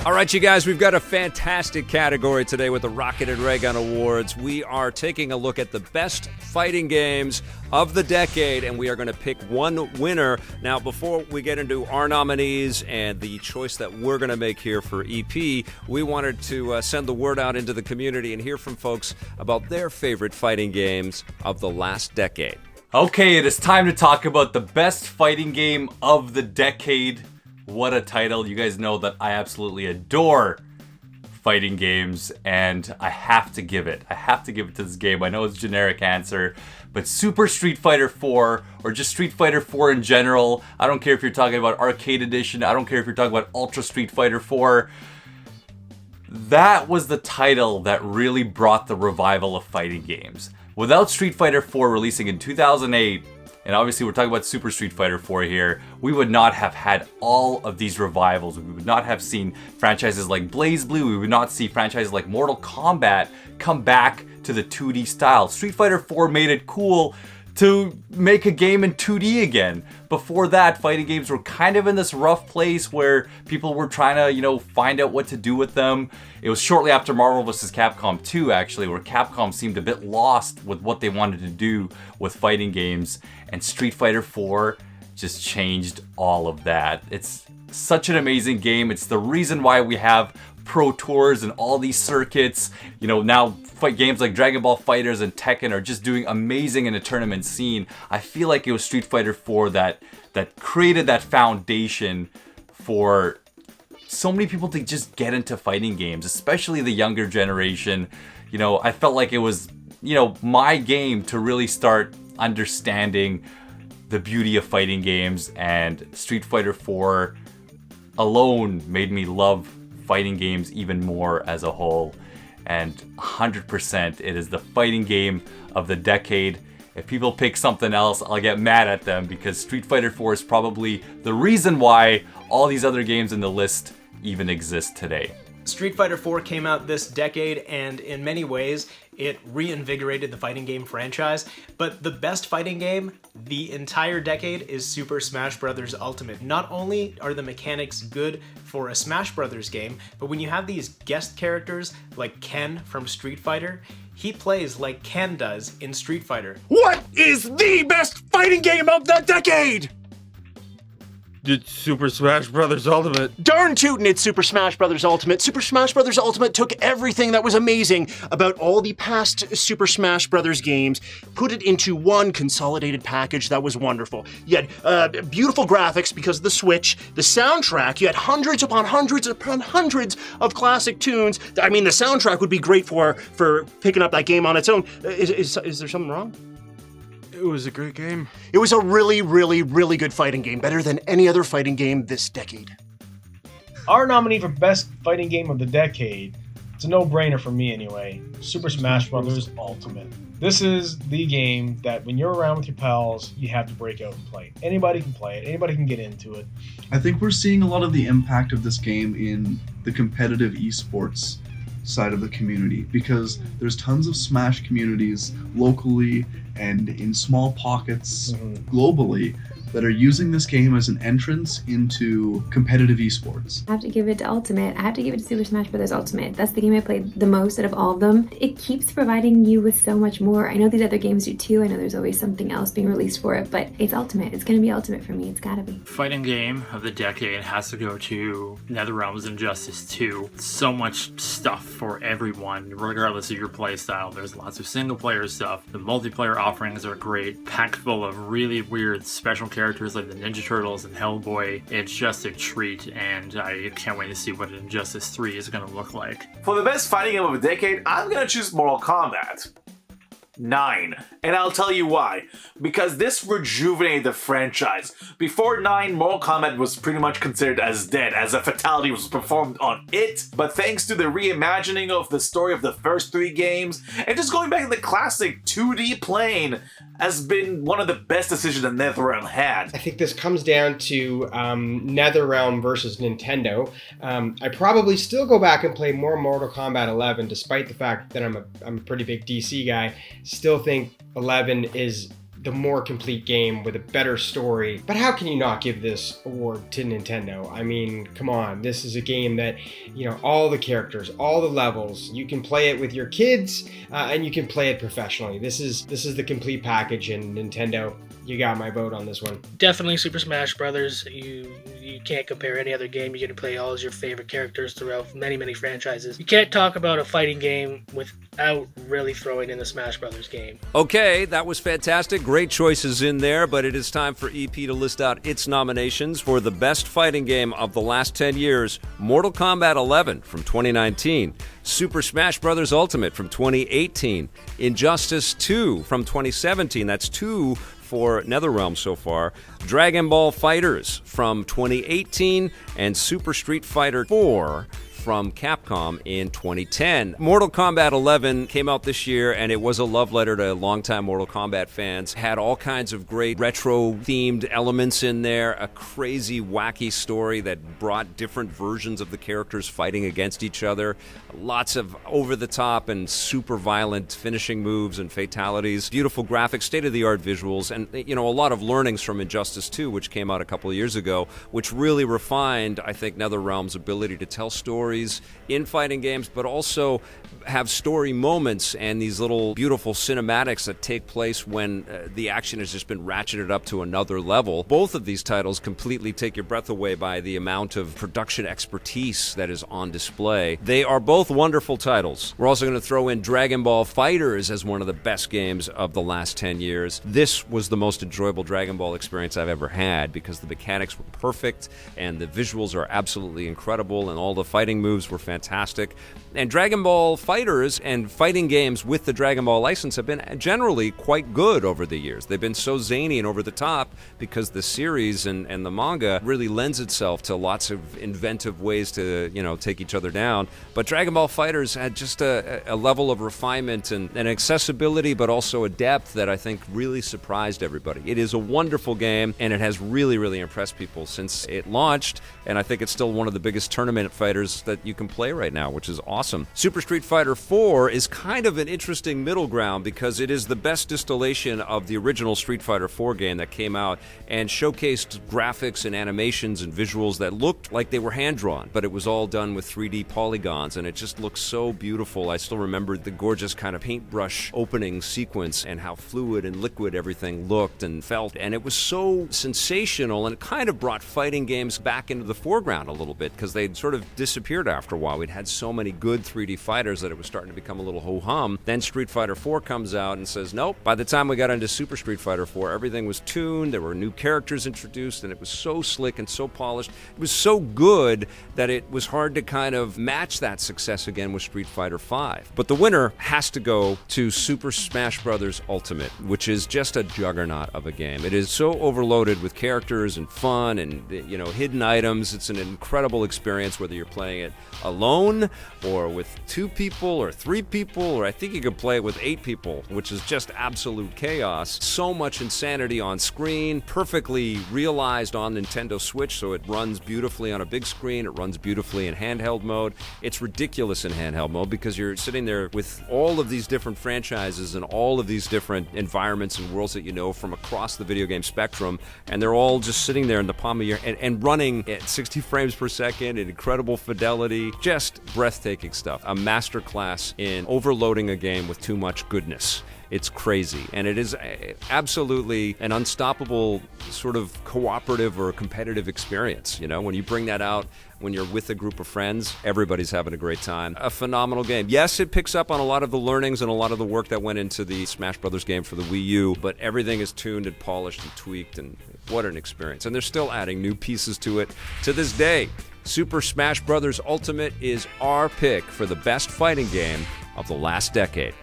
All right, you guys, we've got a fantastic category today with the Rocket and Raygun Awards. We are taking a look at the best fighting games of the decade, and we are going to pick one winner. Now, before we get into our nominees and the choice that we're going to make here for EP, we wanted to send the word out into the community and hear from folks about their favorite fighting games of the last decade. Okay, it is time to talk about the best fighting game of the decade. What a title. You guys know that I absolutely adore fighting games, and I have to give it to this game. I know it's a generic answer, but Super Street Fighter 4, or just Street Fighter 4 in general, I don't care if you're talking about Arcade Edition, I don't care if you're talking about Ultra Street Fighter 4, that was the title that really brought the revival of fighting games. Without Street Fighter 4 releasing in 2008, and obviously we're talking about Super Street Fighter 4 here, we would not have had all of these revivals. We would not have seen franchises like BlazBlue. We would not see franchises like Mortal Kombat come back to the 2D style. Street Fighter 4 made it cool to make a game in 2D again. Before that, fighting games were kind of in this rough place where people were trying to, find out what to do with them. It was shortly after Marvel vs. Capcom 2, actually, where Capcom seemed a bit lost with what they wanted to do with fighting games, and Street Fighter 4 just changed all of that. It's such an amazing game. It's the reason why we have Pro Tours and all these circuits. Now fight games like Dragon Ball FighterZ and Tekken are just doing amazing in a tournament scene. I feel like it was Street Fighter 4 that created that foundation for so many people to just get into fighting games, especially the younger generation. I felt like it was, my game to really start understanding the beauty of fighting games, and Street Fighter 4 alone made me love fighting games even more as a whole. And 100% it is the fighting game of the decade. If people pick something else, I'll get mad at them, because Street Fighter 4 is probably the reason why all these other games in the list even exist today. Street Fighter 4 came out this decade, and in many ways, it reinvigorated the fighting game franchise. But the best fighting game the entire decade is Super Smash Bros. Ultimate. Not only are the mechanics good for a Smash Bros. Game, but when you have these guest characters like Ken from Street Fighter, he plays like Ken does in Street Fighter. What is the best fighting game of the decade? It's Super Smash Bros. Ultimate. Darn tootin', it's Super Smash Bros. Ultimate. Super Smash Bros. Ultimate took everything that was amazing about all the past Super Smash Bros. Games, put it into one consolidated package that was wonderful. You had beautiful graphics because of the Switch, the soundtrack, you had hundreds upon hundreds upon hundreds of classic tunes. I mean, the soundtrack would be great for picking up that game on its own. Is there something wrong? It was a great game. It was a really, really, really good fighting game. Better than any other fighting game this decade. Our nominee for best fighting game of the decade, it's a no-brainer for me anyway, Super Smash Bros. Ultimate. This is the game that when you're around with your pals, you have to break out and play. Anybody can play it. Anybody can get into it. I think we're seeing a lot of the impact of this game in the competitive esports side of the community, because there's tons of Smash communities locally and in small pockets globally that are using this game as an entrance into competitive esports. I have to give it to Ultimate. I have to give it to Super Smash Bros. Ultimate. That's the game I played the most out of all of them. It keeps providing you with so much more. I know these other games do too. I know there's always something else being released for it, but it's Ultimate. It's gonna be Ultimate for me. It's gotta be. Fighting game of the decade has to go to NetherRealm's Injustice 2. So much stuff for everyone, regardless of your play style. There's lots of single player stuff. The multiplayer offerings are great, packed full of really weird special characters like the Ninja Turtles and Hellboy. It's just a treat, and I can't wait to see what Injustice 3 is going to look like. For the best fighting game of the decade, I'm going to choose Mortal Kombat 9. And I'll tell you why. Because this rejuvenated the franchise. Before 9, Mortal Kombat was pretty much considered as dead, as a fatality was performed on it. But thanks to the reimagining of the story of the first 3 games, and just going back to the classic 2D plane, has been one of the best decisions that NetherRealm had. I think this comes down to NetherRealm versus Nintendo. I probably still go back and play more Mortal Kombat 11, despite the fact that I'm a pretty big DC guy. Still think 11 is the more complete game with a better story. But how can you not give this award to Nintendo? I mean, come on, this is a game that, you know, all the characters, all the levels, you can play it with your kids, and you can play it professionally. This is the complete package, and Nintendo, you got my vote on this one. Definitely Super Smash Brothers. You can't compare any other game. You get to play all of your favorite characters throughout many franchises. You can't talk about a fighting game without really throwing in the Smash Brothers game. Okay, that was fantastic. Great choices in there, but it is time for EP to list out its nominations for the best fighting game of the last 10 years. Mortal Kombat 11 from 2019. Super Smash Bros. Ultimate from 2018. Injustice 2 from 2017. That's 2 for NetherRealm so far. Dragon Ball FighterZ from 2018. And Super Street Fighter 4 from Capcom in 2010. Mortal Kombat 11 came out this year, and it was a love letter to longtime Mortal Kombat fans. Had all kinds of great retro-themed elements in there, a crazy, wacky story that brought different versions of the characters fighting against each other, lots of over-the-top and super violent finishing moves and fatalities, beautiful graphics, state-of-the-art visuals, and, you know, a lot of learnings from Injustice 2, which came out a couple of years ago, which really refined, I think, NetherRealm's ability to tell stories in fighting games, but also have story moments and these little beautiful cinematics that take place when the action has just been ratcheted up to another level. Both of these titles completely take your breath away by the amount of production expertise that is on display. They are both wonderful titles. We're also going to throw in Dragon Ball FighterZ as one of the best games of the last 10 years. This was the most enjoyable Dragon Ball experience I've ever had because the mechanics were perfect and the visuals are absolutely incredible and all the fighting moves were fantastic. And Dragon Ball FighterZ and fighting games with the Dragon Ball license have been generally quite good over the years. They've been so zany and over the top because the series and the manga really lends itself to lots of inventive ways to, you know, take each other down. But Dragon Ball FighterZ had just a level of refinement and accessibility, but also a depth that I think really surprised everybody. It is a wonderful game, and it has really impressed people since it launched, and I think it's still one of the biggest tournament fighters that you can play right now, which is awesome. Super Street Fighter 4 is kind of an interesting middle ground because it is the best distillation of the original Street Fighter 4 game that came out and showcased graphics and animations and visuals that looked like they were hand-drawn, but it was all done with 3D polygons, and it just looks so beautiful. I still remember the gorgeous kind of paintbrush opening sequence and how fluid and liquid everything looked and felt, and it was so sensational, and it kind of brought fighting games back into the foreground a little bit because they'd sort of disappeared after a while. We'd had so many good 3D fighters that it was starting to become a little ho-hum. Then Street Fighter 4 comes out and says, nope. By the time we got into Super Street Fighter 4, everything was tuned, there were new characters introduced, and it was so slick and so polished. It was so good that it was hard to kind of match that success again with Street Fighter 5. But the winner has to go to Super Smash Bros. Ultimate, which is just a juggernaut of a game. It is so overloaded with characters and fun and, you know, hidden items. It's an incredible experience whether you're playing it alone or with 2 people or 3 people, or I think you can play it with 8 people, which is just absolute chaos. So much insanity on screen, perfectly realized on Nintendo Switch, so it runs beautifully on a big screen, it runs beautifully in handheld mode. It's ridiculous in handheld mode because you're sitting there with all of these different franchises and all of these different environments and worlds that you know from across the video game spectrum, and they're all just sitting there in the palm of your hand and running at 60 frames per second in incredible fidelity. Just breathtaking stuff. A masterclass in overloading a game with too much goodness. It's crazy, and it is absolutely an unstoppable sort of cooperative or competitive experience. You know, when you bring that out, when you're with a group of friends, everybody's having a great time. A phenomenal game. Yes, it picks up on a lot of the learnings and a lot of the work that went into the Smash Brothers game for the Wii U, but everything is tuned and polished and tweaked, and what an experience. And they're still adding new pieces to it to this day. Super Smash Bros. Ultimate is our pick for the best fighting game of the last decade.